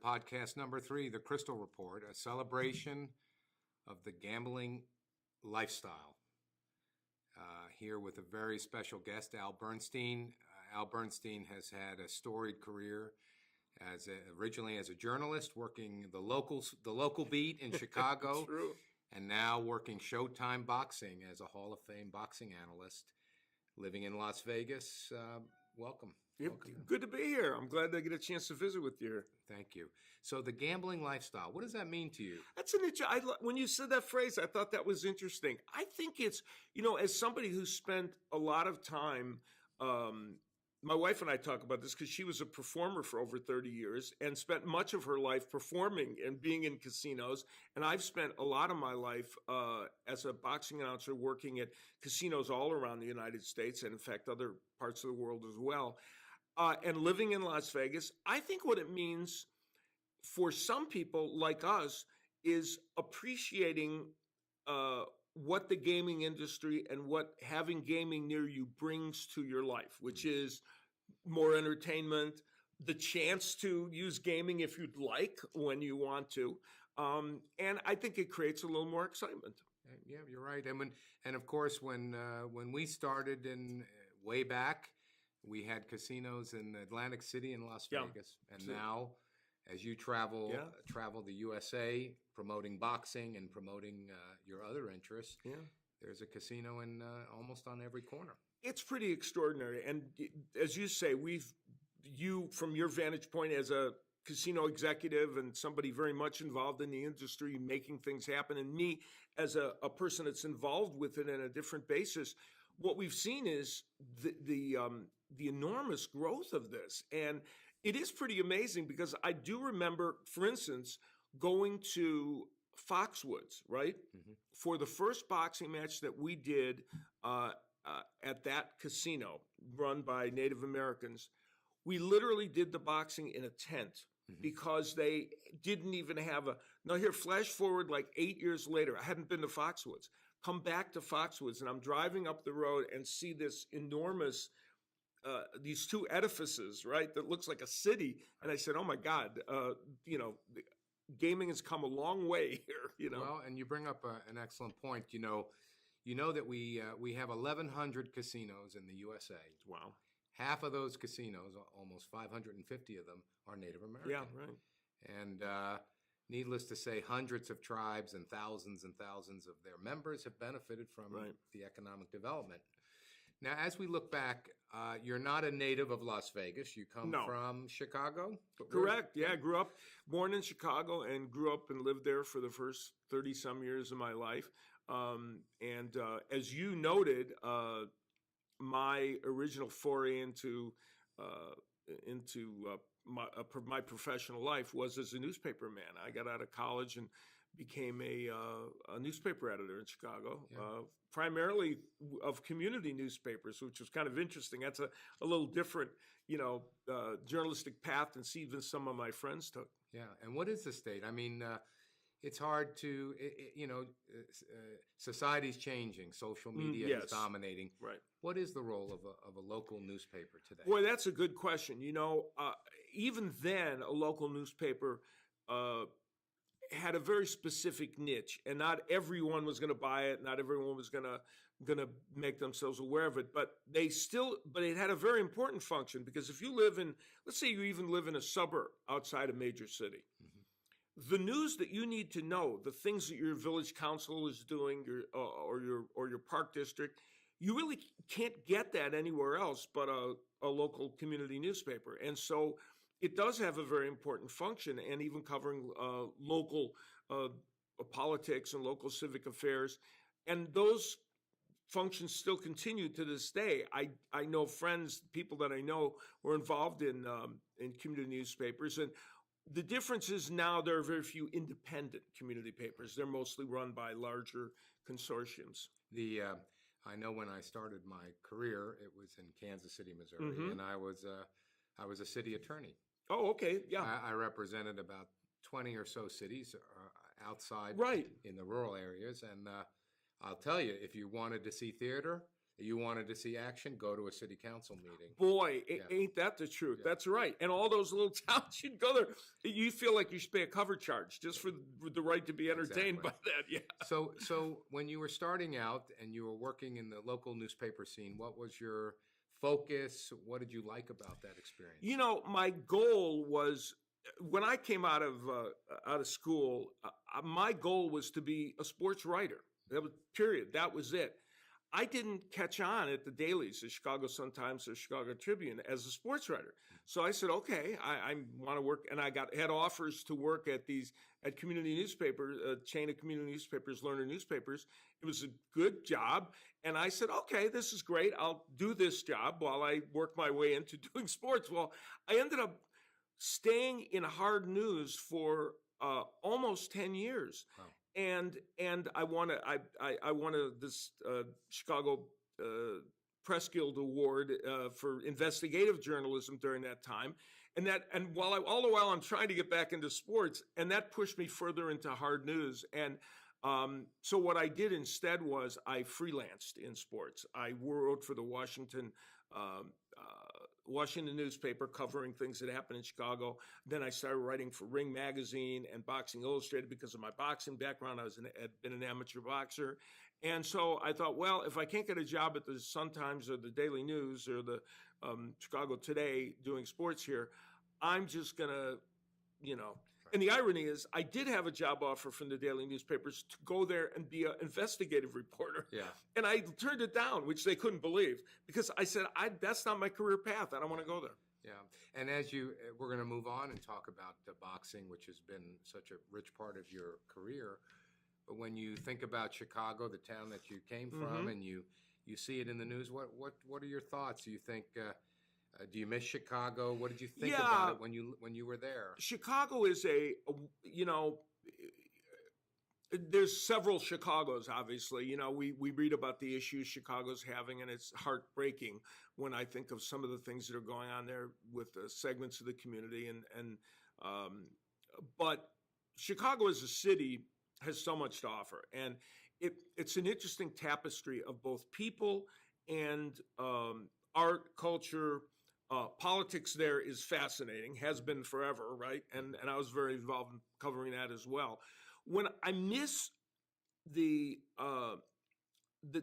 podcast number 3, The Crystal Report, a celebration of the gambling lifestyle. Here with a very special guest, Al Bernstein. Al Bernstein has had a storied career originally as a journalist, working the local beat in Chicago, True. and now working Showtime Boxing as a Hall of Fame boxing analyst, living in Las Vegas. Welcome. Good to be here. I'm glad I get a chance to visit with you here. Thank you. So the gambling lifestyle, what does that mean to you? That's when you said that phrase, I thought that was interesting. I think it's, as somebody who spent a lot of time, my wife and I talk about this because she was a performer for over 30 years and spent much of her life performing and being in casinos. And I've spent a lot of my life as a boxing announcer working at casinos all around the United States and, in fact, other parts of the world as well. And living in Las Vegas, I think what it means for some people like us is appreciating what the gaming industry and what having gaming near you brings to your life, which is more entertainment, the chance to use gaming if you'd like when you want to. And I think it creates a little more excitement. Yeah, you're right. And of course, when we started way back, we had casinos in Atlantic City and Las Vegas. And now, as you travel the USA, promoting boxing and promoting your other interests, there's a casino in almost on every corner. It's pretty extraordinary. And as you say, you, from your vantage point as a casino executive and somebody very much involved in the industry, making things happen, and me as a person that's involved with it on a different basis, what we've seen is the enormous growth of this. And it is pretty amazing because I do remember, for instance, going to Foxwoods, right? Mm-hmm. For the first boxing match that we did at that casino run by Native Americans, we literally did the boxing in a tent because they didn't even have now here, flash forward like 8 years later, I hadn't been to Foxwoods. Come back to Foxwoods, and I'm driving up the road and see this enormous, these two edifices, right, that looks like a city. And I said, oh, my God, gaming has come a long way here, Well, and you bring up an excellent point. You know that we have 1,100 casinos in the USA. Wow. Half of those casinos, almost 550 of them, are Native American. Yeah, right. And needless to say, hundreds of tribes and thousands of their members have benefited from the economic development. Now, as we look back, you're not a native of Las Vegas. You come from Chicago? Correct. Yeah, I grew up, born in Chicago, and grew up and lived there for the first 30-some years of my life. And as you noted, my original foray into my professional life was as a newspaper man. I got out of college and became a newspaper editor in Chicago, primarily of community newspapers, which was kind of interesting. That's a little different, journalistic path than even some of my friends took. Yeah, and what is the state? I mean, it's hard to, society's changing. Social media is dominating. Right. What is the role of a local newspaper today? Boy, that's a good question. Even then, a local newspaper had a very specific niche, and not everyone was going to buy it. Not everyone was going to make themselves aware of it. But it had a very important function, because if you live in, let's say you even live in a suburb outside a major city, the news that you need to know, the things that your village council is doing, or your park district, you really can't get that anywhere else but a local community newspaper. And so it does have a very important function, and even covering local politics and local civic affairs. And those functions still continue to this day. I know friends, people that I know were involved in community newspapers, and the difference is now there are very few independent community papers. They're mostly run by larger consortiums. I know when I started my career, it was in Kansas City, Missouri, and I was a city attorney. Oh, okay, yeah. I represented about 20 or so cities outside in the rural areas, and I'll tell you, if you wanted to see theater, You wanted to see action, go to a city council meeting. Boy, ain't that the truth? Yeah. That's right. And all those little towns, you'd go there, you feel like you should pay a cover charge just for the right to be entertained by that. Yeah. So when you were starting out and you were working in the local newspaper scene, what was your focus? What did you like about that experience? You know, my goal was, when I came out of school, my goal was to be a sports writer. That was period. That was it. I didn't catch on at the dailies, the Chicago Sun-Times or Chicago Tribune, as a sports writer. So I said, okay, I want to work, and I had offers to work at community newspapers, a chain of community newspapers, learner newspapers. It was a good job, and I said, okay, this is great. I'll do this job while I work my way into doing sports. Well, I ended up staying in hard news for almost 10 years. Wow. And I won this Chicago Press Guild Award for investigative journalism during that time, and all the while I'm trying to get back into sports, and that pushed me further into hard news. And so what I did instead was I freelanced in sports. I wrote for the Washington newspaper covering things that happened in Chicago. Then I started writing for Ring Magazine and Boxing Illustrated because of my boxing background. Had been an amateur boxer. And so I thought, well, if I can't get a job at the Sun-Times or the Daily News or the Chicago Today doing sports here, I'm just going to, And the irony is, I did have a job offer from the daily newspapers to go there and be an investigative reporter. Yeah. And I turned it down, which they couldn't believe, because I said, that's not my career path. I don't want to go there. Yeah. And we're going to move on and talk about boxing, which has been such a rich part of your career. But when you think about Chicago, the town that you came from, and you see it in the news, what are your thoughts? Do you think... do you miss Chicago? What did you think about it when you were there? Chicago is there's several Chicagos, obviously. We read about the issues Chicago's having, and it's heartbreaking when I think of some of the things that are going on there with segments of the community. But Chicago as a city has so much to offer, and it's an interesting tapestry of both people and art, culture. Politics there is fascinating, has been forever, right? And I was very involved in covering that as well. When I miss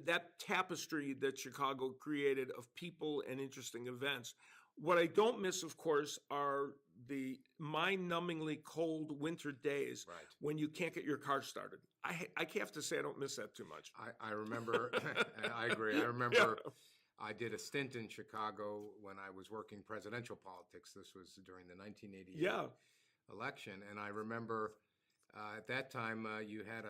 that tapestry that Chicago created of people and interesting events, what I don't miss, of course, are the mind-numbingly cold winter days when you can't get your car started. I have to say I don't miss that too much. I remember, and I agree. I remember I did a stint in Chicago when I was working presidential politics. This was during the 1988 election, and I remember at that time you had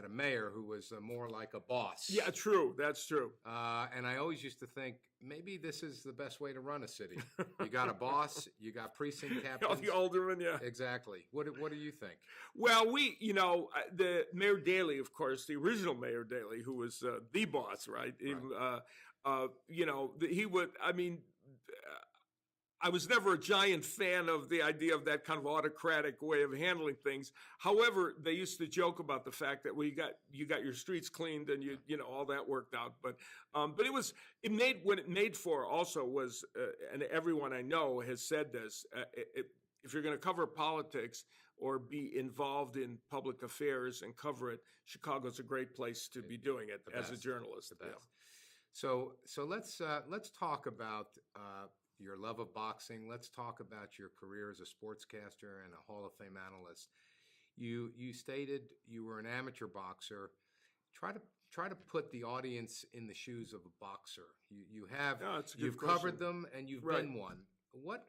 a mayor who was more like a boss. Yeah, true. That's true. And I always used to think maybe this is the best way to run a city. You got a boss, you got precinct captains, the alderman. Yeah, exactly. What do you think? Well, the Mayor Daley, of course, the original Mayor Daley, who was the boss, right? He would. I mean, I was never a giant fan of the idea of that kind of autocratic way of handling things. However, they used to joke about the fact that you got your streets cleaned and you all that worked out. But what it made for also was, and everyone I know has said this, if you're going to cover politics or be involved in public affairs and cover it, Chicago's a great place to be doing it as a journalist. The best. So let's talk about your love of boxing. Let's talk about your career as a sportscaster and a Hall of Fame analyst. You stated you were an amateur boxer. Try to put the audience in the shoes of a boxer. You've covered them and you've been one. What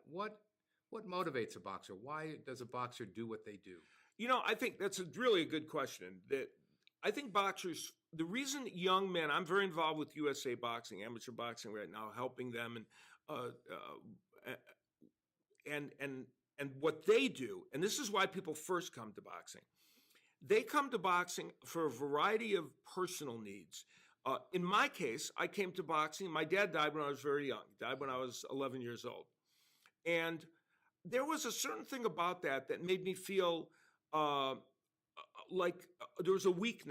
motivates a boxer? Why does a boxer do what they do? I think that's really a good question. That I think boxers, the reason young men, I'm very involved with USA Boxing, amateur boxing right now, helping them and what they do, and this is why people first come to boxing. They come to boxing for a variety of personal needs. In my case, I came to boxing. My dad died when I was very young. He died when I was 11 years old. And there was a certain thing about that made me feel there was a weak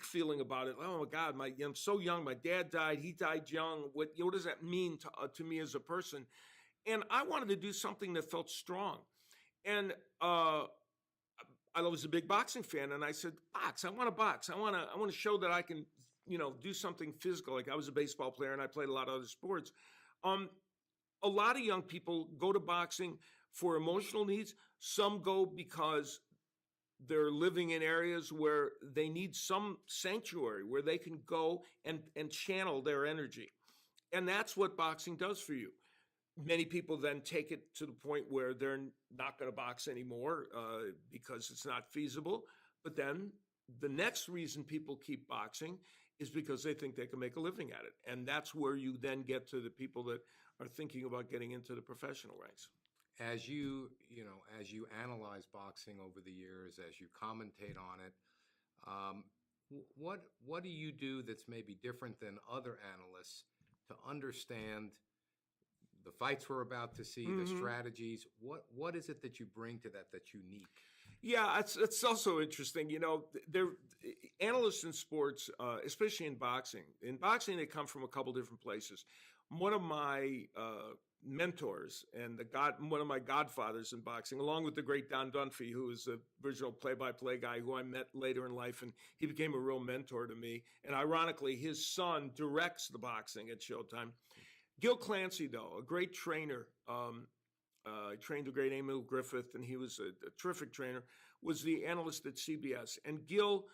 feeling about it. Oh my God, I'm so young. My dad died. He died young. What does that mean to me as a person? And I wanted to do something that felt strong. And I was a big boxing fan, and I said, box. I want to box. I want to show that I can, do something physical. Like I was a baseball player, and I played a lot of other sports. A lot of young people go to boxing for emotional needs. Some go because they're living in areas where they need some sanctuary where they can go and channel their energy. And that's what boxing does for you. Many people then take it to the point where they're not going to box anymore because it's not feasible. But then the next reason people keep boxing is because they think they can make a living at it. And that's where you then get to the people that are thinking about getting into the professional ranks. As you analyze boxing over the years, as you commentate on it, what do you do that's maybe different than other analysts to understand the fights we're about to see, the strategies? What is it that you bring to that's unique? Yeah, it's also interesting. Analysts in sports, especially in boxing. In boxing, they come from a couple different places. One of my mentors and one of my godfathers in boxing, along with the great Don Dunphy, who was the original play-by-play guy who I met later in life, and he became a real mentor to me. And ironically, his son directs the boxing at Showtime. Gil Clancy, though, a great trainer, trained the great Emil Griffith, and he was a terrific trainer, was the analyst at CBS. And Gil,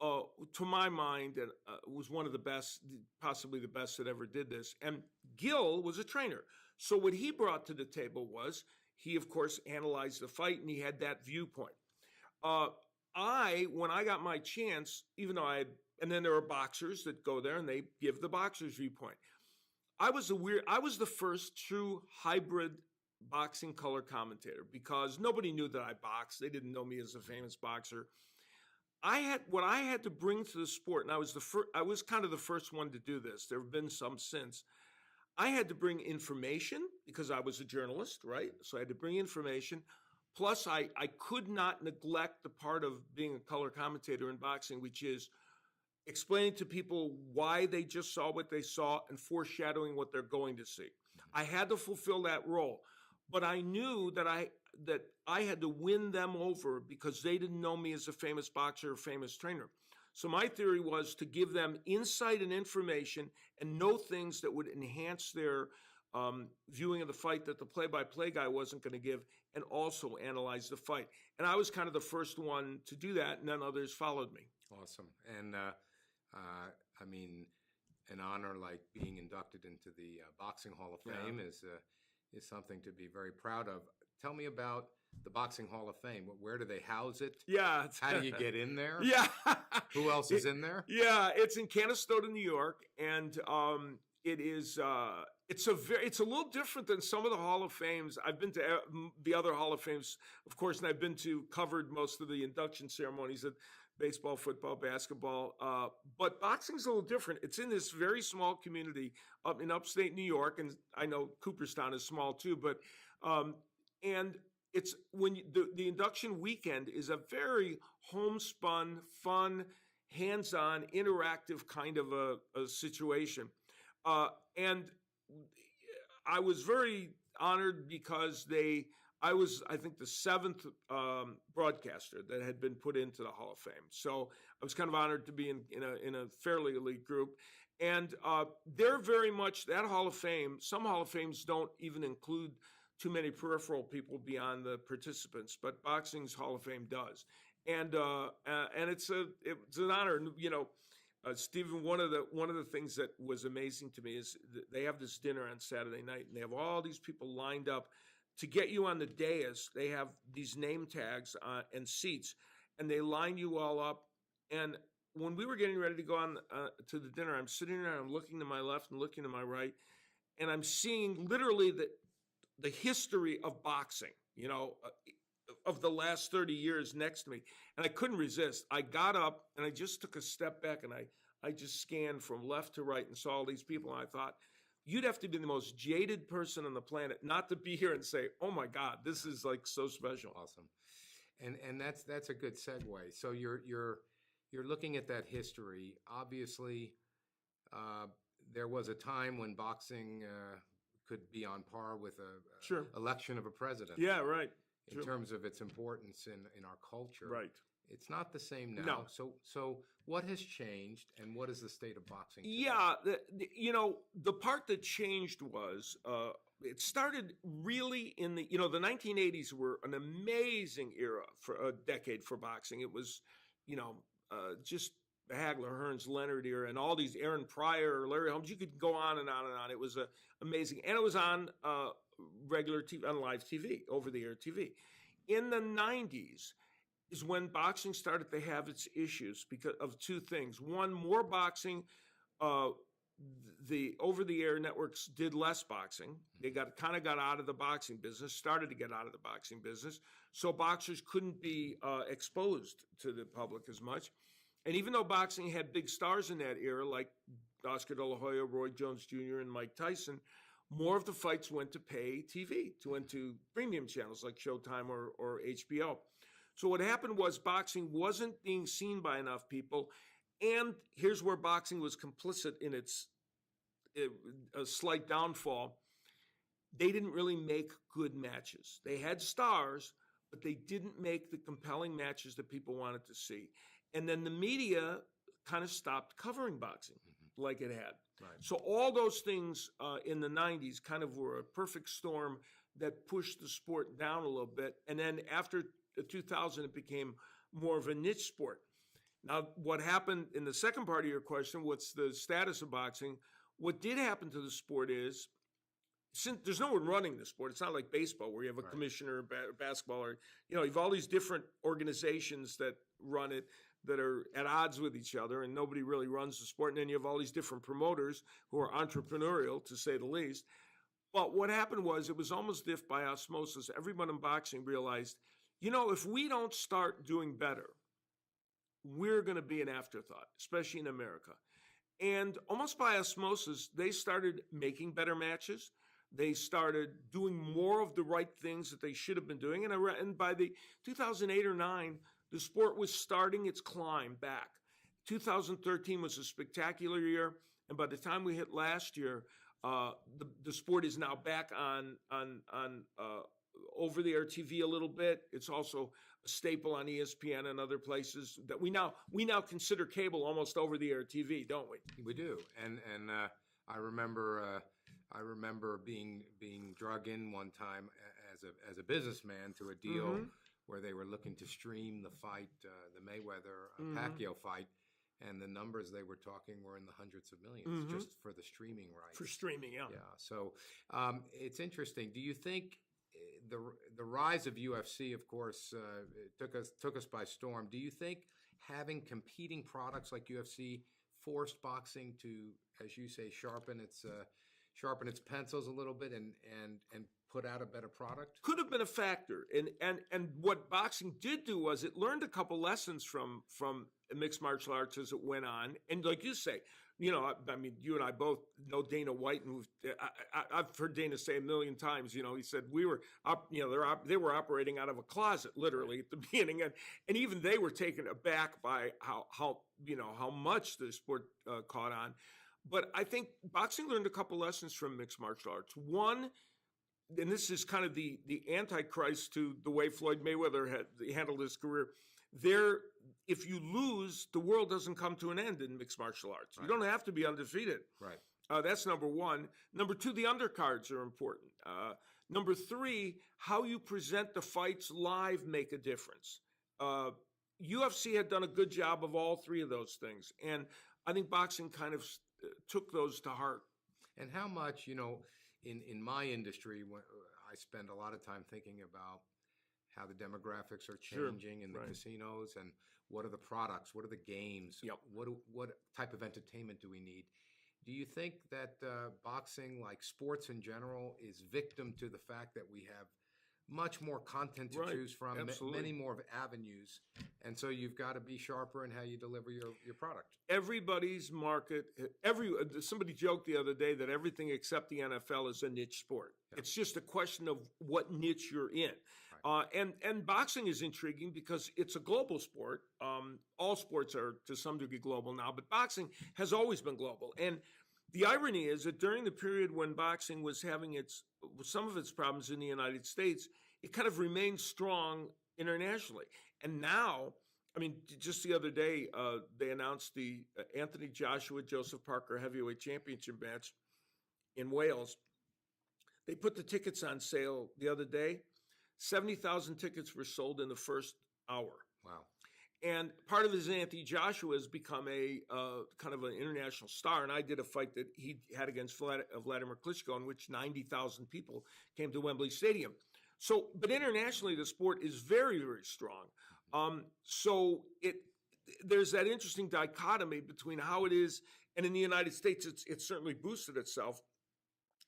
to my mind, was one of the best, possibly the best that ever did this. And Gil was a trainer. So what he brought to the table was, he, of course, analyzed the fight, and he had that viewpoint. When I got my chance, even though and then there are boxers that go there, and they give the boxer's viewpoint. I was the first true hybrid boxing color commentator because nobody knew that I boxed. They didn't know me as a famous boxer. What I had to bring to the sport, and I was kind of the first one to do this. There have been some since. I had to bring information because I was a journalist, right? So I had to bring information. Plus, I could not neglect the part of being a color commentator in boxing, which is explaining to people why they just saw what they saw and foreshadowing what they're going to see. I had to fulfill that role, but I knew that I had to win them over because they didn't know me as a famous boxer or famous trainer. So my theory was to give them insight and information and know things that would enhance their viewing of the fight that the play-by-play guy wasn't going to give, and also analyze the fight. And I was kind of the first one to do that, and then others followed me. Awesome. And I mean, an honor like being inducted into the Boxing Hall of Fame is something to be very proud of. Tell me about the Boxing Hall of Fame. Where do they house it? Yeah. How do you get in there? Yeah. Who else is in there? Yeah, it's in Canastota, New York, and it is. It's a little different than some of the Hall of Fames. I've been to the other Hall of Fames, of course, and I've been to covered most of the induction ceremonies at baseball, football, basketball. But boxing's a little different. It's in this very small community up in upstate New York, and I know Cooperstown is small too. But and it's when the induction weekend is a very homespun, fun, hands-on, interactive kind of a situation, and I was very honored because I was, I think, the seventh broadcaster that had been put into the Hall of Fame. So I was kind of honored to be in a fairly elite group. And they're very much, that Hall of Fame, some Hall of Fames don't even include too many peripheral people beyond the participants, but boxing's Hall of Fame does. And it's an honor. Stephen, one of the things that was amazing to me is they have this dinner on Saturday night, and they have all these people lined up to get you on the dais. They have these name tags and seats, and they line you all up. And when we were getting ready to go on to the dinner, I'm sitting there, I'm looking to my left and looking to my right, and I'm seeing literally the history of boxing, of the last 30 years next to me. And I couldn't resist. I got up and I just took a step back, and I just scanned from left to right and saw all these people. And I thought, you'd have to be the most jaded person on the planet not to be here and say, oh my God, this is like so special. Awesome. And that's a good segue. So you're looking at that history. Obviously, there was a time when boxing could be on par with a election of a president. Yeah, right. In terms of its importance in our culture. Right. It's not the same now. No. So what has changed, and what is the state of boxing today? Yeah, the part that changed was it started really in the 1980s were an amazing era for a decade for boxing. It was, just the Hagler, Hearns, Leonard era, and all these Aaron Pryor, Larry Holmes. You could go on and on and on. It was amazing, and it was on regular TV, on live TV, over-the-air TV. In the 90s is when boxing started to have its issues because of two things. One, more boxing. The over-the-air networks did less boxing. They got out of the boxing business, started to get out of the boxing business. So boxers couldn't be exposed to the public as much. And even though boxing had big stars in that era, like Oscar De La Hoya, Roy Jones Jr., and Mike Tyson, more of the fights went to pay TV, went to premium channels like Showtime or HBO. So what happened was boxing wasn't being seen by enough people. And here's where boxing was complicit in its a slight downfall. They didn't really make good matches. They had stars, but they didn't make the compelling matches that people wanted to see. And then the media kind of stopped covering boxing like it had. Right. So all those things in the 90s kind of were a perfect storm that pushed the sport down a little bit. And then after 2000, it became more of a niche sport. Now, what happened in the second part of your question, what's the status of boxing? What did happen to the sport is, since there's no one running the sport, it's not like baseball where you have a commissioner, basketball, or, you have all these different organizations that run it that are at odds with each other, and nobody really runs the sport. And then you have all these different promoters who are entrepreneurial, to say the least. But what happened was, it was almost if by osmosis, everyone in boxing realized, if we don't start doing better, we're going to be an afterthought, especially in America. And almost by osmosis, they started making better matches. They started doing more of the right things that they should have been doing. And by the 2008 or 9, the sport was starting its climb back. 2013 was a spectacular year. And by the time we hit last year, the sport is now back on over-the-air TV a little bit. It's also a staple on ESPN and other places that we now consider cable almost over-the-air TV, don't we? We do, and I remember being drug in one time as a businessman to a deal where they were looking to stream the fight, the Mayweather Pacquiao fight. And the numbers they were talking were in the hundreds of millions just for the streaming rights. For streaming, yeah. Yeah. So it's interesting. Do you think the rise of UFC, of course, took us by storm? Do you think having competing products like UFC forced boxing to, as you say, sharpen its pencils a little bit and put out a better product? Could have been a factor. And what boxing did do was it learned a couple lessons from mixed martial arts as it went on. And like you say, I mean, you and I both know Dana White, and I've heard Dana say a million times, he said we were up, they were operating out of a closet literally at the beginning. And even they were taken aback by how much the sport caught on. But I think boxing learned a couple lessons from mixed martial arts. One, and this is kind of the antichrist to the way Floyd Mayweather had handled his career. If you lose, the world doesn't come to an end in mixed martial arts. Right. You don't have to be undefeated. Right. That's number one. Number two, the undercards are important. Number three, how you present the fights live make a difference. UFC had done a good job of all three of those things, and I think boxing kind of took those to heart. And how much, in my industry, I spend a lot of time thinking about how the demographics are changing in the casinos, and what are the products, what are the games, what type of entertainment do we need? Do you think that boxing, like sports in general, is victim to the fact that we have much more content to choose from, many more avenues, and so you've got to be sharper in how you deliver your product? Everybody's market, somebody joked the other day that everything except the NFL is a niche sport. Yeah. It's just a question of what niche you're in. Right. And boxing is intriguing because it's a global sport. All sports are to some degree global now, but boxing has always been global. And the irony is that during the period when boxing was having some of its problems in the United States, it kind of remained strong internationally. And now, I mean, just the other day, they announced the Anthony Joshua, Joseph Parker heavyweight championship match in Wales. They put the tickets on sale the other day. 70,000 tickets were sold in the first hour. Wow. And part of his Anthony Joshua has become a kind of an international star. And I did a fight that he had against Vladimir Klitschko, in which 90,000 people came to Wembley Stadium. So, but internationally, the sport is very, very strong. So there's that interesting dichotomy between how it is, and in the United States, it's certainly boosted itself.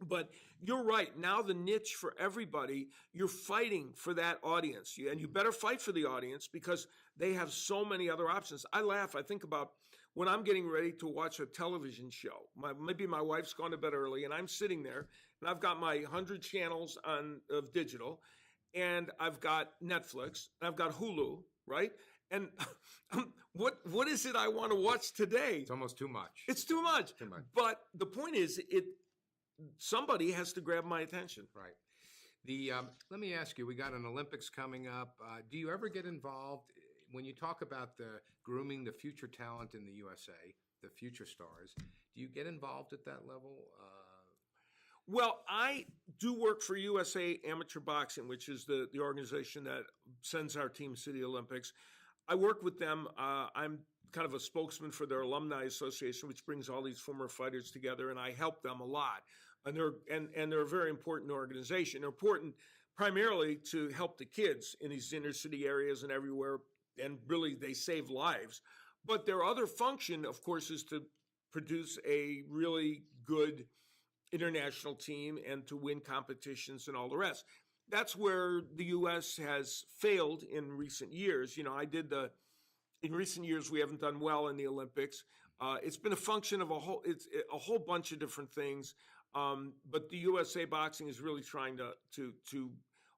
But you're right. Now the niche for everybody, you're fighting for that audience. And you better fight for the audience because they have so many other options. I laugh. I think about when I'm getting ready to watch a television show. Maybe my wife's gone to bed early and I'm sitting there and I've got my 100 channels of digital and I've got Netflix and I've got Hulu, right? And what is it I want to watch today? It's almost too much. It's too much. Too much. But the point is, somebody has to grab my attention. Right. Let me ask you, we got an Olympics coming up. Do you ever get involved when you talk about the grooming the future talent in the USA, the future stars? Do you get involved at that level? Well, I do work for USA Amateur Boxing, which is the organization that sends our teams to the Olympics. I work with them. I'm kind of a spokesman for their alumni association, which brings all these former fighters together, and I help them a lot. And they're a very important organization. They're important primarily to help the kids in these inner city areas and everywhere, and really they save lives. But their other function, of course, is to produce a really good international team and to win competitions and all the rest. That's where the U.S. has failed in recent years. You know, in recent years, we haven't done well in the Olympics. It's been a function of a whole bunch of different things. But the USA Boxing is really trying to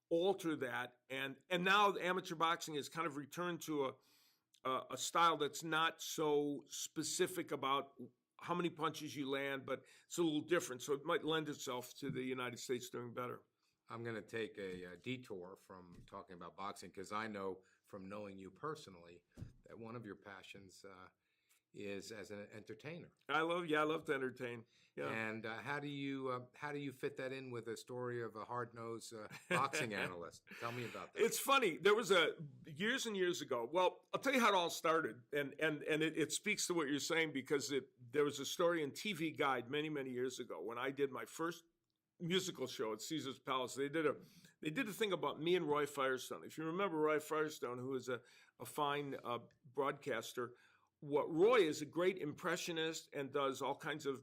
alter that. And now amateur boxing has kind of returned to a style that's not so specific about how many punches you land, but it's a little different. So it might lend itself to the United States doing better. I'm going to take a detour from talking about boxing because I know from knowing you personally that one of your passions is as an entertainer. I love to entertain. Yeah. And how do you fit that in with a story of a hard-nosed boxing analyst? Tell me about that. It's funny. There was years and years ago. Well, I'll tell you how it all started, and it speaks to what you're saying because there was a story in TV Guide many years ago when I did my first musical show at Caesar's Palace. They did a thing about me and Roy Firestone. If you remember Roy Firestone, who is a fine broadcaster, what Roy is a great impressionist and does all kinds of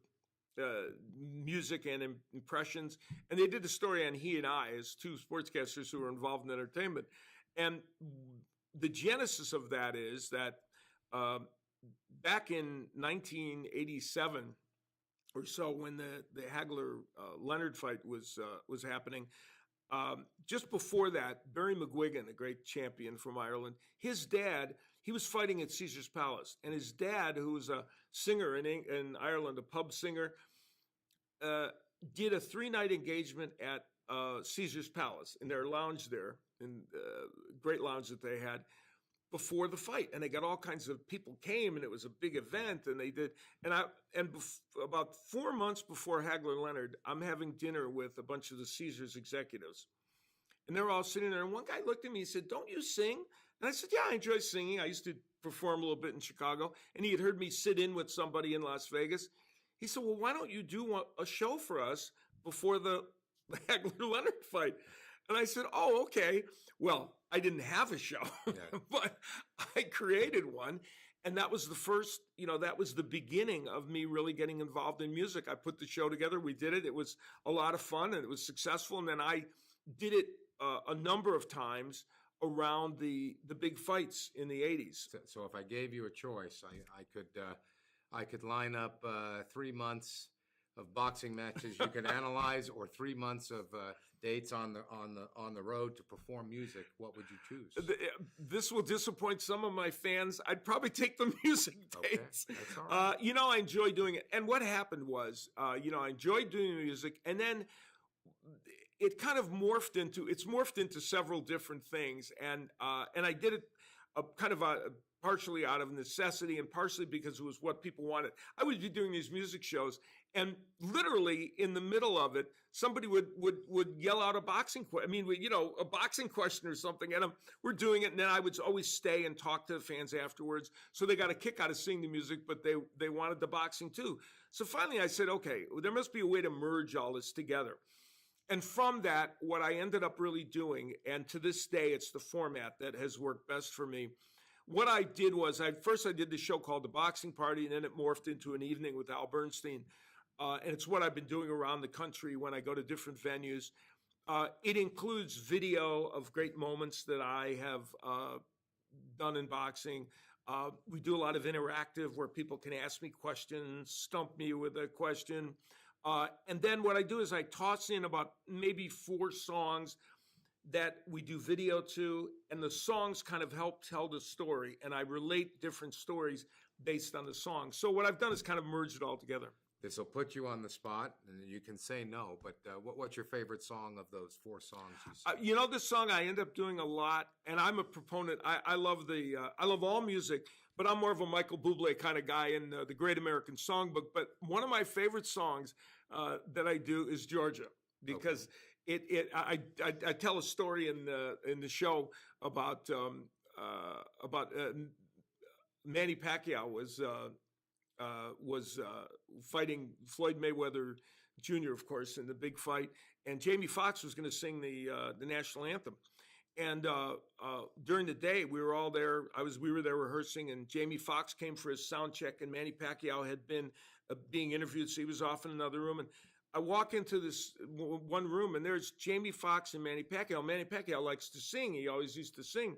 music and impressions. And they did a story on he and I as two sportscasters who were involved in entertainment. And the genesis of that is that back in 1987 or so, when the Hagler-Leonard fight was happening, just before that, Barry McGuigan, a great champion from Ireland, his dad, he was fighting at Caesar's Palace. And his dad, who was a singer in Ireland, a pub singer, did a 3-night engagement at Caesar's Palace in their lounge there, in great lounge that they had, before the fight. And they got all kinds of people came, and it was a big event, and they did. About 4 months before Hagler-Leonard, I'm having dinner with a bunch of the Caesars executives. And they're all sitting there, and one guy looked at me and said, "Don't you sing?" And I said, "Yeah, I enjoy singing. I used to perform a little bit in Chicago." And he had heard me sit in with somebody in Las Vegas. He said, "Well, why don't you do a show for us before the Hagler-Leonard fight?" And I said, "Oh, okay." Well, I didn't have a show, but I created one. And that was the first, that was the beginning of me really getting involved in music. I put the show together. We did it. It was a lot of fun, and it was successful. And then I did it a number of times around the big fights in the 80s. So if I gave you a choice, I could line up 3 months of boxing matches you could analyze, or 3 months of dates on the road to perform music, what would you choose? This will disappoint some of my fans. I'd probably take the music dates. Okay, that's all right. I enjoy doing it. And what happened was, I enjoyed doing the music, and then it kind of morphed into several different things, and I did it partially out of necessity and partially because it was what people wanted. I would be doing these music shows, and literally in the middle of it, somebody would yell out a boxing a boxing question or something, and we're doing it, and then I would always stay and talk to the fans afterwards. So they got a kick out of seeing the music, but they wanted the boxing too. So finally I said, okay, there must be a way to merge all this together. And from that, what I ended up really doing, and to this day, it's the format that has worked best for me. What I did was, I did this show called The Boxing Party, and then it morphed into an evening with Al Bernstein. And it's what I've been doing around the country when I go to different venues. It includes video of great moments that I have done in boxing. We do a lot of interactive where people can ask me questions, stump me with a question. And then what I do is I toss in about maybe 4 songs that we do video to, and the songs kind of help tell the story, and I relate different stories based on the song. So what I've done is kind of merged it all together. This will put you on the spot, and you can say no, but what's your favorite song of those 4 songs you sang? This song I end up doing a lot, and I'm a proponent. I love I love all music, but I'm more of a Michael Bublé kind of guy in the Great American Songbook. But one of my favorite songs that I do is Georgia, because I tell a story in the show about Manny Pacquiao was fighting Floyd Mayweather Jr., of course, in the big fight, and Jamie Foxx was going to sing the national anthem. And during the day, we were all there. We were there rehearsing, and Jamie Foxx came for his sound check, and Manny Pacquiao had been being interviewed, so he was off in another room. And I walk into this one room, and there's Jamie Foxx and Manny Pacquiao. Manny Pacquiao likes to sing; he always used to sing.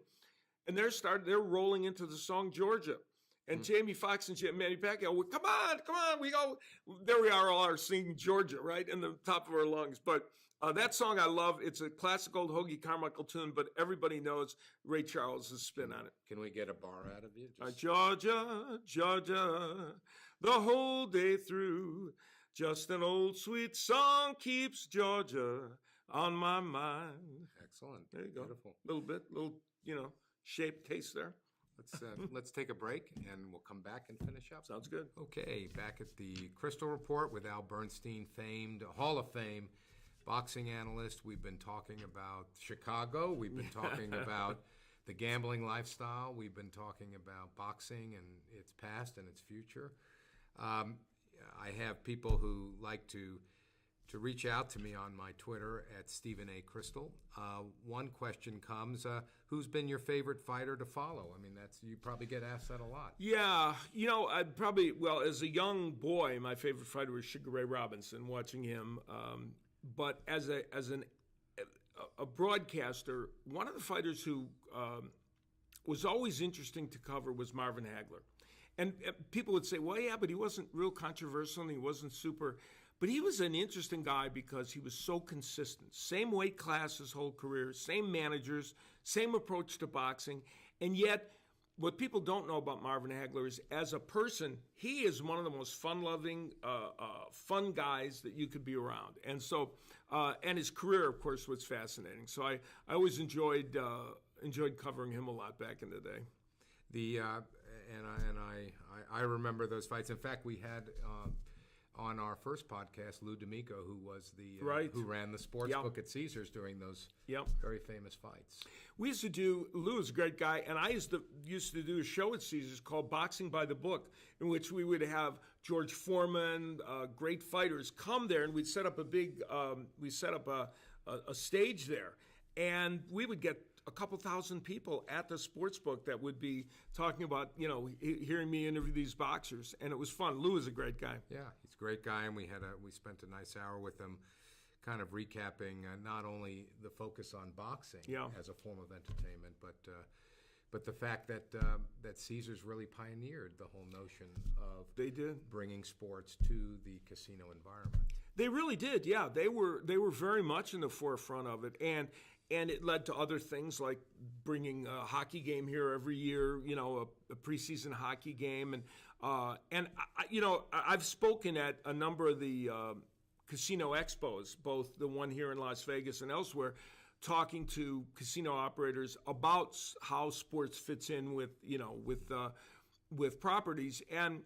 And they're rolling into the song Georgia. And Jamie Foxx and Manny Pacquiao, come on, we go. There we are singing Georgia, right, in the top of our lungs. But that song I love. It's a classic old Hoagie Carmichael tune, but everybody knows Ray Charles' spin on it. Can we get a bar out of you? Georgia, Georgia, the whole day through. Just an old sweet song keeps Georgia on my mind. Excellent. There you go. Beautiful. Little shape taste there. Let's take a break, and we'll come back and finish up. Sounds good. Okay, back at the Crystal Report with Al Bernstein, famed Hall of Fame boxing analyst. We've been talking about Chicago. We've been talking about the gambling lifestyle. We've been talking about boxing and its past and its future. I have people who like to reach out to me on my Twitter at Stephen A. Crystal. One question comes, who's been your favorite fighter to follow? I mean, you probably get asked that a lot. Yeah, as a young boy, my favorite fighter was Sugar Ray Robinson, watching him. But as a broadcaster, one of the fighters who was always interesting to cover was Marvin Hagler. And people would say, well, yeah, but he wasn't real controversial and he wasn't super. But he was an interesting guy because he was so consistent. Same weight class his whole career, same managers, same approach to boxing. And yet, what people don't know about Marvin Hagler is, as a person, he is one of the most fun-loving, fun guys that you could be around. And so, and his career, of course, was fascinating. So I always enjoyed covering him a lot back in the day. I remember those fights. In fact, we had on our first podcast Lou D'Amico, who was who ran the sports book at Caesars during those very famous fights. We used to do. Lou is a great guy, and I used to do a show at Caesars called Boxing by the Book, in which we would have George Foreman, great fighters, come there, and we'd set up a stage there, and we would get a couple thousand people at the sports book that would be talking about, hearing me interview these boxers, and it was fun. Lou is a great guy. Yeah, he's a great guy, and we spent a nice hour with him, kind of recapping not only the focus on boxing as a form of entertainment, but the fact that that Caesars really pioneered the whole notion of bringing sports to the casino environment. They really did, yeah. They were very much in the forefront of it, and it led to other things like bringing a hockey game here every year, a preseason hockey game, and I've spoken at a number of the casino expos, both the one here in Las Vegas and elsewhere, talking to casino operators about how sports fits in with properties. And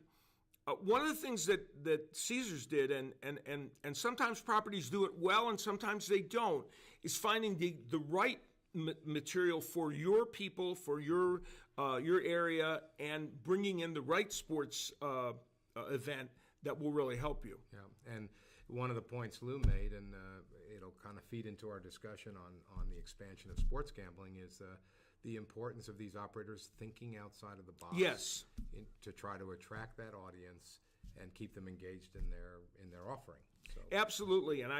one of the things that Caesars did, and sometimes properties do it well and sometimes they don't, is finding the right material for your people, for your area, and bringing in the right sports event that will really help you. Yeah, and one of the points Lou made, and it'll kind of feed into our discussion on the expansion of sports gambling, is the importance of these operators thinking outside of the box. Yes. To try to attract that audience and keep them engaged in their offering. So. Absolutely, and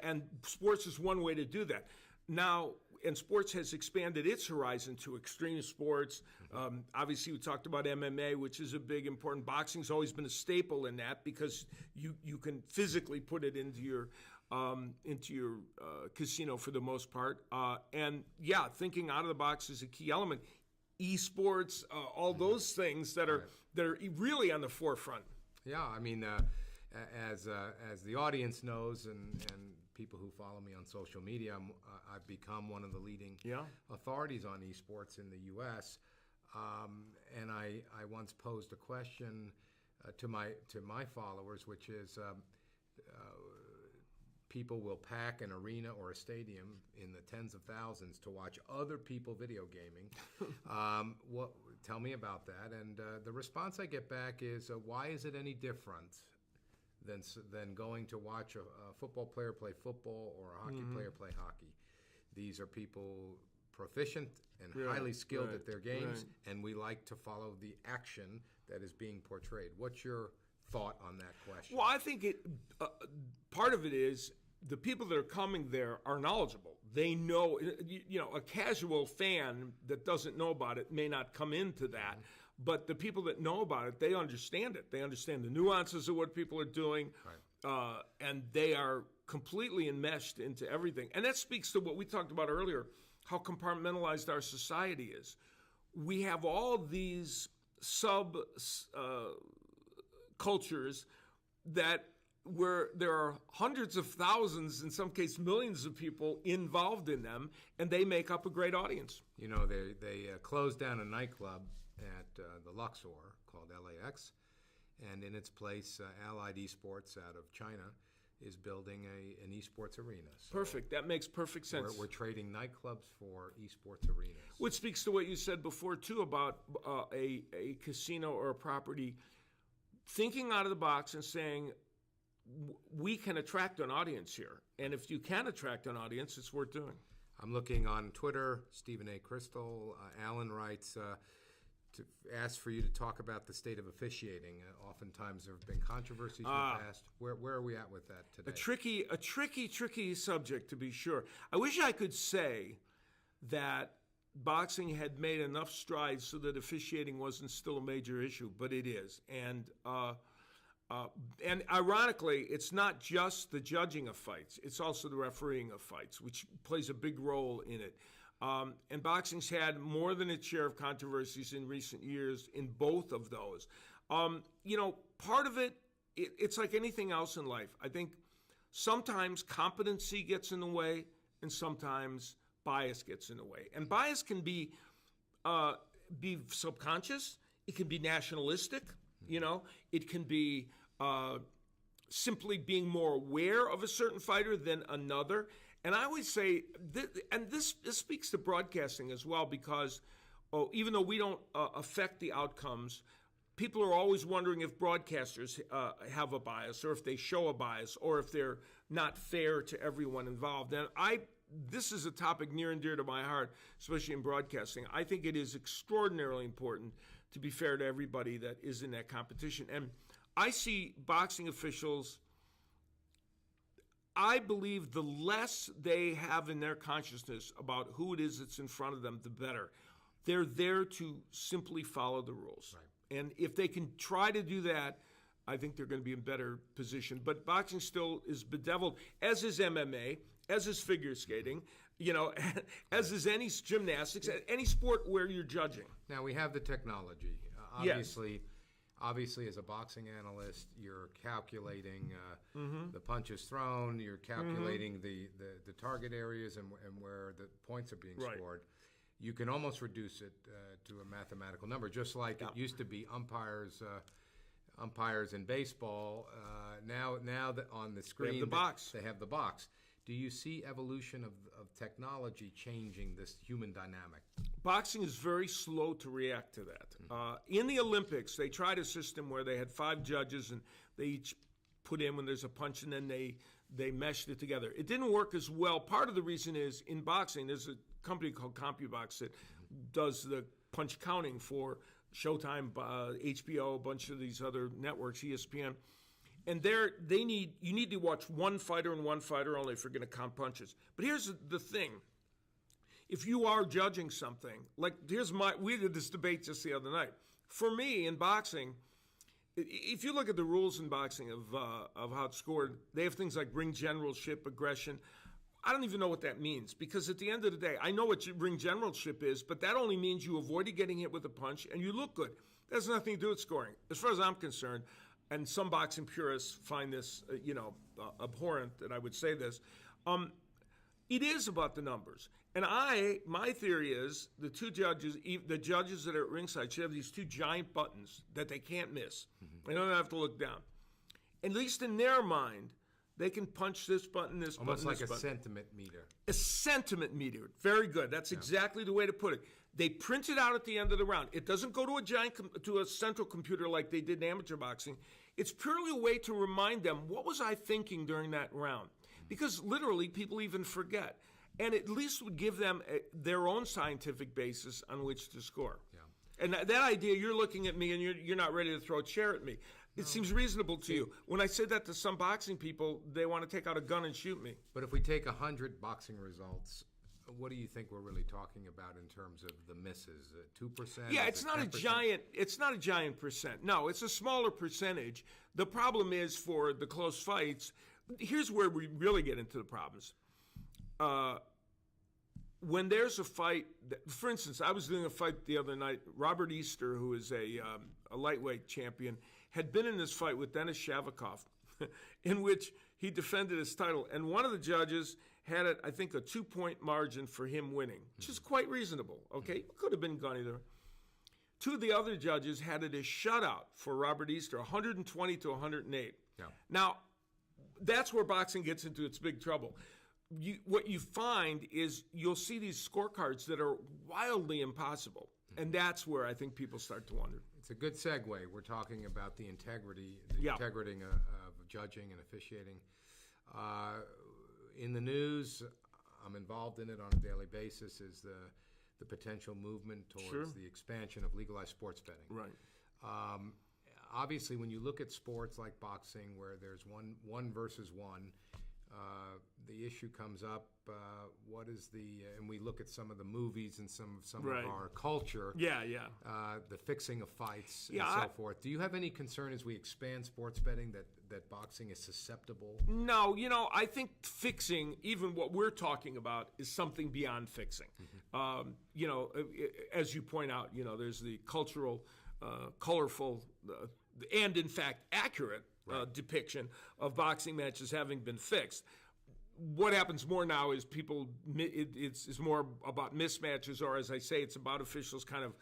and sports is one way to do that. Now, and sports has expanded its horizon to extreme sports. Obviously, we talked about MMA, which is a big, important. Boxing's always been a staple in that because you can physically put it into your casino for the most part. And yeah, thinking out of the box is a key element. ESports, all those things that are really on the forefront. Yeah, I mean, as the audience knows, and people who follow me on social media, I've become one of the leading authorities on esports in the U.S. And I once posed a question to my followers, which is, people will pack an arena or a stadium in the tens of thousands to watch other people video gaming. Tell me about that. And the response I get back is, why is it any different than going to watch a football player play football or a hockey player play hockey? These are people proficient and highly skilled at their games, and we like to follow the action that is being portrayed. What's your thought on that question? Well, I think part of it is the people that are coming there are knowledgeable. They know, a casual fan that doesn't know about it may not come into that, but the people that know about it, they understand it. They understand the nuances of what people are doing, and they are completely enmeshed into everything. And that speaks to what we talked about earlier, how compartmentalized our society is. We have all these cultures where there are hundreds of thousands, in some cases millions of people involved in them, and they make up a great audience. They closed down a nightclub at the Luxor called LAX, and in its place, Allied Esports out of China is building an esports arena. So perfect. That makes perfect sense. We're trading nightclubs for esports arenas. Which speaks to what you said before, too, about a casino or a property thinking out of the box and saying, we can attract an audience here. And if you can attract an audience, it's worth doing. I'm looking on Twitter, Stephen A. Crystal. Alan writes to ask for you to talk about the state of officiating. Oftentimes there have been controversies in the past. Where are we at with that today? A tricky subject, to be sure. I wish I could say that boxing had made enough strides so that officiating wasn't still a major issue, but it is. And ironically, it's not just the judging of fights; it's also the refereeing of fights, which plays a big role in it. And boxing's had more than its share of controversies in recent years in both of those. Part of it's like anything else in life. I think sometimes competency gets in the way, and sometimes bias gets in the way. And bias can be subconscious. It can be nationalistic. It can be simply being more aware of a certain fighter than another. And I always say, this speaks to broadcasting as well, because even though we don't affect the outcomes, people are always wondering if broadcasters have a bias, or if they show a bias, or if they're not fair to everyone involved. And this is a topic near and dear to my heart, especially in broadcasting. I think it is extraordinarily important to be fair to everybody that is in that competition. And I see boxing officials, I believe the less they have in their consciousness about who it is that's in front of them, the better. They're there to simply follow the rules. Right. And if they can try to do that, I think they're going to be in better position. But boxing still is bedeviled, as is MMA, as is figure skating, as is any gymnastics, any sport where you're judging. Now, we have the technology. Obviously, as a boxing analyst, you're calculating the punches thrown, you're calculating the target areas and where the points are being scored. You can almost reduce it to a mathematical number, just like it used to be umpires in baseball. Now that on the screen, they have the box. Do you see evolution of technology changing this human dynamic? Boxing is very slow to react to that. In the Olympics, they tried a system where they had 5 judges and they each put in when there's a punch, and then they meshed it together. It didn't work as well. Part of the reason is in boxing, there's a company called CompuBox that does the punch counting for Showtime, HBO, a bunch of these other networks, ESPN. And you need to watch one fighter and one fighter only if you're going to count punches. But here's the thing. If you are judging something, we did this debate just the other night. For me, in boxing, if you look at the rules in boxing of how it's scored, they have things like ring generalship, aggression. I don't even know what that means, because at the end of the day, I know what ring generalship is, but that only means you avoided getting hit with a punch and you look good. That has nothing to do with scoring. As far as I'm concerned, and some boxing purists find this, abhorrent that I would say this, it is about the numbers. And my theory is the judges that are at ringside should have these 2 giant buttons that they can't miss. They don't have to look down. At least in their mind, they can punch this button, this almost button, like this a button. sentiment meter. A sentiment meter. Very good. That's exactly the way to put it. They print it out at the end of the round. It doesn't go to a central computer like they did in amateur boxing. It's purely a way to remind them, what was I thinking during that round? Because literally people even forget. And at least would give them their own scientific basis on which to score. Yeah. And that idea, you're looking at me and you're not ready to throw a chair at me. It seems reasonable to you. When I said that to some boxing people, they want to take out a gun and shoot me. But if we take 100 boxing results, what do you think we're really talking about in terms of the misses? 2%? Yeah, it's not 10%? It's not a giant percent. No, it's a smaller percentage. The problem is for the close fights. Here's where we really get into the problems. When there's a fight, for instance, I was doing a fight the other night. Robert Easter, who is a lightweight champion, had been in this fight with Denis Shavikov, in which he defended his title. And one of the judges had it, I think, a 2-point margin for him winning, which is quite reasonable, okay? Could have been gone either. 2 of the other judges had it a shutout for Robert Easter, 120 to 108. Yeah. Now, that's where boxing gets into its big trouble. What you find is you'll see these scorecards that are wildly impossible. And that's where I think people start to wonder. It's a good segue. We're talking about the integrity of judging and officiating. In the news, I'm involved in it on a daily basis, is the potential movement towards the expansion of legalized sports betting. Right. Obviously, when you look at sports like boxing, where there's one versus one, the issue comes up. What is and we look at some of the movies and some of our culture. The fixing of fights and so forth. Do you have any concern as we expand sports betting that boxing is susceptible? No, I think fixing, even what we're talking about, is something beyond fixing. As you point out, there's the cultural, colorful, and in fact accurate depiction of boxing matches having been fixed. What happens more now is it's more about mismatches, or as I say, it's about officials kind of,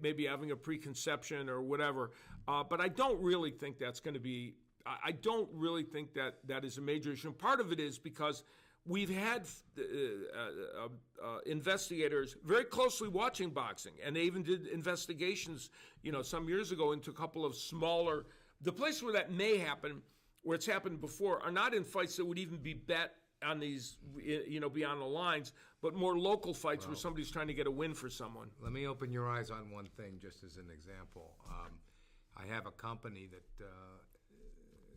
maybe having a preconception or whatever. But I don't really think that's going to be, I don't really think that is a major issue. And part of it is because we've had investigators very closely watching boxing, and they even did investigations, some years ago into a couple of smaller. The place where that may happen, where it's happened before, are not in fights that would even be bet on these, beyond the lines, but more local fights where somebody's trying to get a win for someone. Let me open your eyes on one thing, just as an example. I have a company that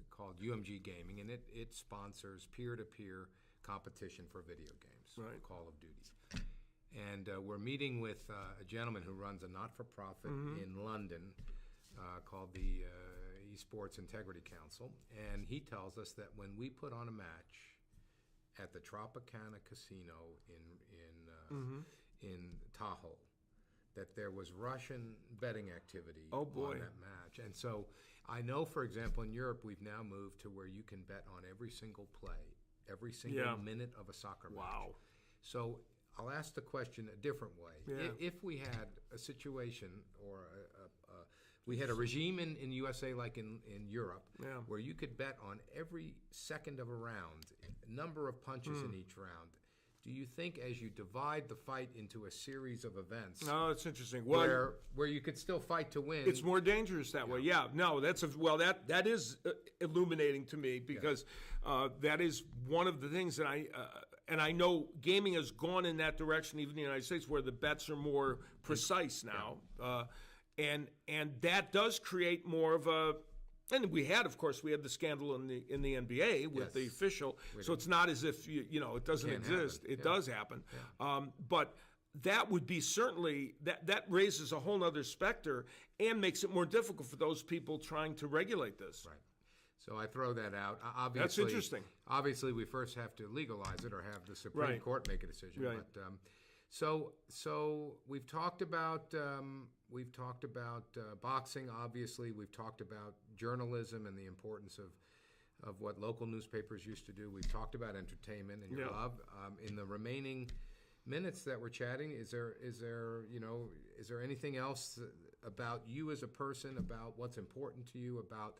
called UMG Gaming, and it sponsors peer-to-peer competition for video games, Call of Duty. And we're meeting with a gentleman who runs a not-for-profit in London called the ESports Integrity Council. And he tells us that when we put on a match at the Tropicana Casino in Tahoe, that there was Russian betting activity on that match. And so I know, for example, in Europe, we've now moved to where you can bet on every single play, every single minute of a soccer match. Wow. So I'll ask the question a different way. Yeah. If we had a situation or we had a regime in USA like in Europe where you could bet on every second of a round, number of punches in each round, do you think as you divide the fight into a series of events, it's interesting. Well, where you could still fight to win, it's more dangerous that way. Yeah, no, that is illuminating to me because that is one of the things that I know gaming has gone in that direction, even in the United States, where the bets are more precise now, and that does create more of a. And we had the scandal in the NBA with the official. So it's not as if it doesn't exist. It does happen. Yeah. But that would be certainly that raises a whole other specter and makes it more difficult for those people trying to regulate this. Right. So I throw that out. Obviously, that's interesting. Obviously, we first have to legalize it or have the Supreme Court make a decision. Right. But so we've talked about boxing. Obviously, we've talked about journalism and the importance of what local newspapers used to do. We've talked about entertainment and your love. In the remaining minutes that we're chatting, is there anything else about you as a person, about what's important to you, about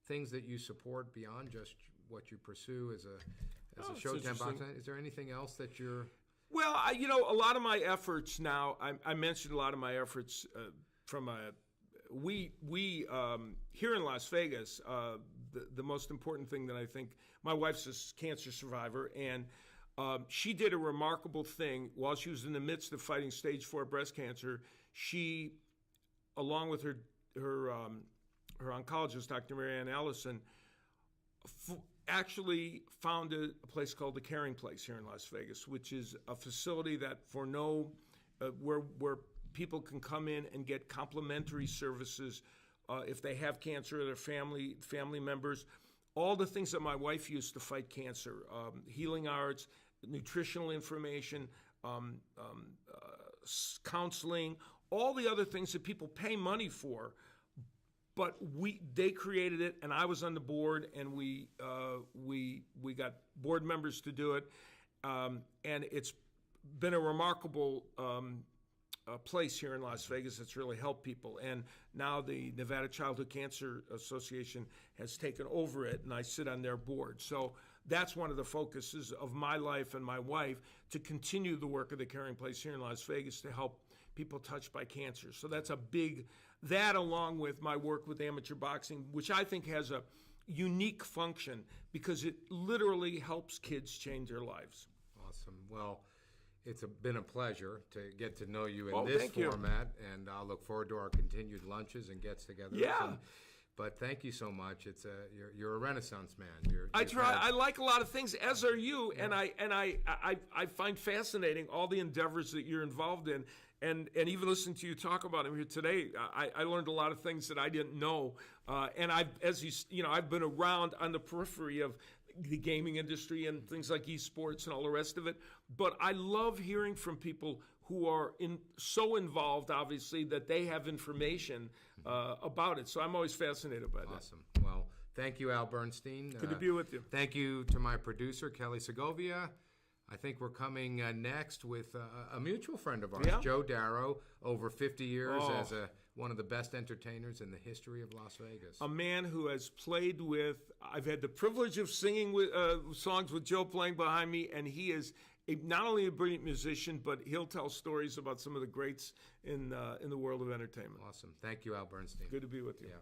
things that you support beyond just what you pursue as a Showtime boxer? Is there anything else that you're? Well, a lot of my efforts now. I mentioned a lot of my efforts from we here in Las Vegas. The most important thing that I think, my wife's a cancer survivor, and she did a remarkable thing while she was in the midst of fighting stage 4 breast cancer. She, along with her oncologist, Dr. Marianne Allison, actually founded a place called the Caring Place here in Las Vegas, which is a facility that where people can come in and get complimentary services if they have cancer or their family members. All the things that my wife used to fight cancer, healing arts, nutritional information, counseling, all the other things that people pay money for. But they created it, and I was on the board, and we got board members to do it, and it's been a remarkable place here in Las Vegas that's really helped people. And now the Nevada Childhood Cancer Association has taken over it, and I sit on their board. So that's one of the focuses of my life and my wife, to continue the work of the Caring Place here in Las Vegas to help people touched by cancer. So that's a big. That, along with my work with amateur boxing, which I think has a unique function because it literally helps kids change their lives. Awesome. Well, it's been a pleasure to get to know you in this format, and I'll look forward to our continued lunches and gets-togethers. Yeah. But thank you so much. It's you're a Renaissance man. I try. I like a lot of things, as are you, and I find fascinating all the endeavors that you're involved in. And even listening to you talk about him here today, I learned a lot of things that I didn't know. And I've been around on the periphery of the gaming industry and things like esports and all the rest of it. But I love hearing from people who are so involved, obviously, that they have information about it. So I'm always fascinated by that. Awesome. Well, thank you, Al Bernstein. Good to be with you. Thank you to my producer, Kelly Segovia. I think we're coming next with a mutual friend of ours, Joe Darrow, over 50 years as one of the best entertainers in the history of Las Vegas. A man who has played with, I've had the privilege of singing with songs with Joe playing behind me, and he is not only a brilliant musician, but he'll tell stories about some of the greats in the world of entertainment. Awesome. Thank you, Al Bernstein. Good to be with you. Yeah.